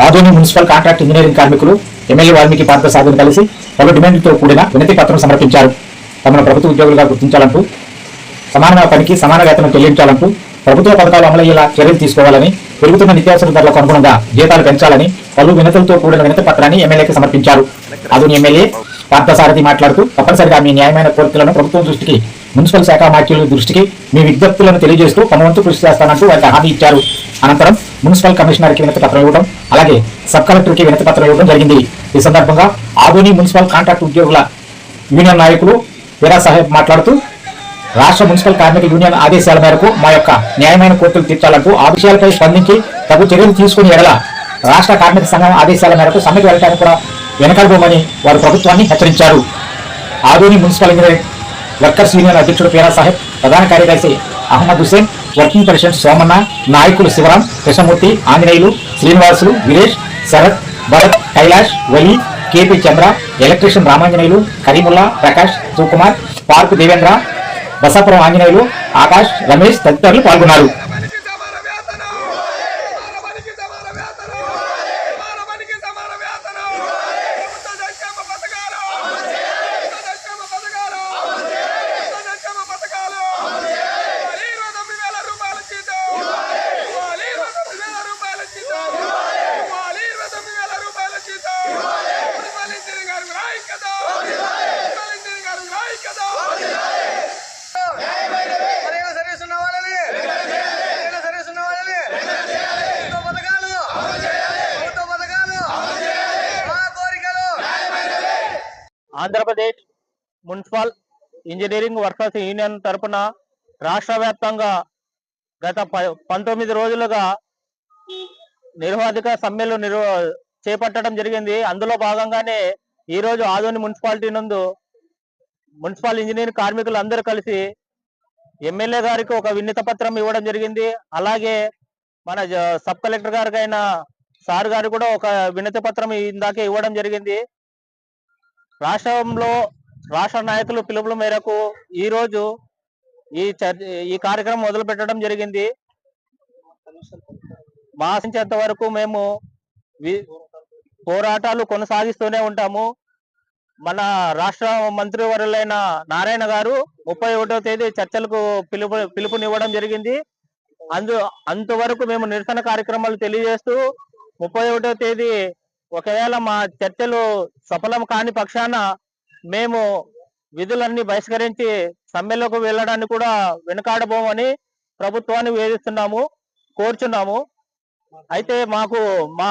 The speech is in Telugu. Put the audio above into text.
ఆదోని మున్సిపల్ కాంట్రాక్ట్ ఇంజనీరింగ్ కార్మికులు ఎమ్మెల్యే వాల్మీకి పార్థసారథిని కలిసి పలు డిమాండ్లతో కూడిన వినతి పత్రం సమర్పించారు. తమను ప్రభుత్వ ఉద్యోగులుగా గుర్తించాలంటూ, సమాన పనికి సమాన వేతనం చెల్లించాలంటూ, ప్రభుత్వ పథకాలు అమలయ్యేలా చర్యలు తీసుకోవాలని, పెరుగుతున్న నిత్యావసర ధరలకు అనుగుణంగా జీతాలు పెంచాలని పలు వినతులతో కూడిన వినతి పత్రాన్ని ఎమ్మెల్యేకి సమర్పించారు. ఆదోని ఎమ్మెల్యే పార్థసారథి మాట్లాడుతూ, తప్పనిసరిగా మీ న్యాయమైన కోరికలను ప్రభుత్వం దృష్టికి, మున్సిపల్ శాఖ మాత్యుల దృష్టికి మీ విజ్ఞప్తులను తెలియజేస్తూ తమ వంతు కృషి చేస్తానంటూ వారికి హామీ ఇచ్చారు. అనంతరం మున్సిపల్ కమిషనర్కి వినతి పత్రం ఇవ్వడం, అలాగే సబ్ కలెక్టర్కి వినతి పత్రం ఇవ్వడం జరిగింది. ఈ సందర్భంగా ఆదోని మున్సిపల్ కాంట్రాక్ట్ ఉద్యోగుల యూనియన్ నాయకులు వీరా సాహెబ్ మాట్లాడుతూ, రాష్ట్ర మున్సిపల్ కార్మిక యూనియన్ ఆదేశాల మేరకు మా యొక్క న్యాయమైన కోర్టులు తీర్చాలంటూ ఆ విషయాలపై స్పందించి తగు చర్యలు తీసుకుని ఎడల రాష్ట్ర కార్మిక సంఘం ఆదేశాల మేరకు సమ్మెకు వెళ్ళడానికి కూడా వెనకాడబోమని వారు ప్రభుత్వాన్ని హెచ్చరించారు. Adoni municipal engineering workers union అధ్యక్షుడు పీరా సాహెబ్, ప్రధాన కార్యదర్శి అహ్మద్ హుసేన్, వర్కింగ్ ప్రెసిడెంట్ సోమన్న, నాయకులు శివరాం, కృష్ణమూర్తి, ఆంజనేయులు, శ్రీనివాసులు, వీరేష్, శరత్, భరత్, కైలాష్, వలి, కేపీ చంద్ర, ఎలక్ట్రీషియన్ రామాంజనేయులు, కరీముల్లా, ప్రకాష్, సుకుమార్, పార్కు దేవేంద్ర, బసాపురం ఆంజనేయులు, ఆకాష్, రమేష్ తదితరులు పాల్గొన్నారు. Andhra Pradesh municipal engineering workers union తరపున రాష్ట్ర వ్యాప్తంగా గత 19 రోజులుగా నిర్వాధిక సమ్మెలు చేపట్టడం జరిగింది. అందులో భాగంగానే ఈరోజు ఆదోని మున్సిపాలిటీ నందు మున్సిపల్ ఇంజనీరింగ్ కార్మికులు అందరూ కలిసి ఎమ్మెల్యే గారికి ఒక వినతి పత్రం ఇవ్వడం జరిగింది. అలాగే మన సబ్ కలెక్టర్ గారికైన సార్ గారు కూడా ఒక వినతి పత్రం ఇందాకే ఇవ్వడం జరిగింది. రాష్ట్రంలో రాష్ట్ర నాయకులు పిలుపుల మేరకు ఈరోజు ఈ కార్యక్రమం మొదలు పెట్టడం జరిగింది. మాసించేంత వరకు మేము పోరాటాలు కొనసాగిస్తూనే ఉంటాము. మన రాష్ట్ర మంత్రివర్యులైన నారాయణ గారు 31వ తేదీ చర్చలకు పిలుపునివ్వడం జరిగింది. అంతవరకు మేము నిరసన కార్యక్రమాలు తెలియజేస్తూ 31వ తేదీ ఒకవేళ మా చర్చలు సఫలం కాని పక్షాన మేము విధులన్నీ బహిష్కరించి సమ్మెలోకి వెళ్ళడానికి కూడా వెనుకాడబోమని ప్రభుత్వాన్ని వేధిస్తున్నాము, కోరుచున్నాము. అయితే మాకు మా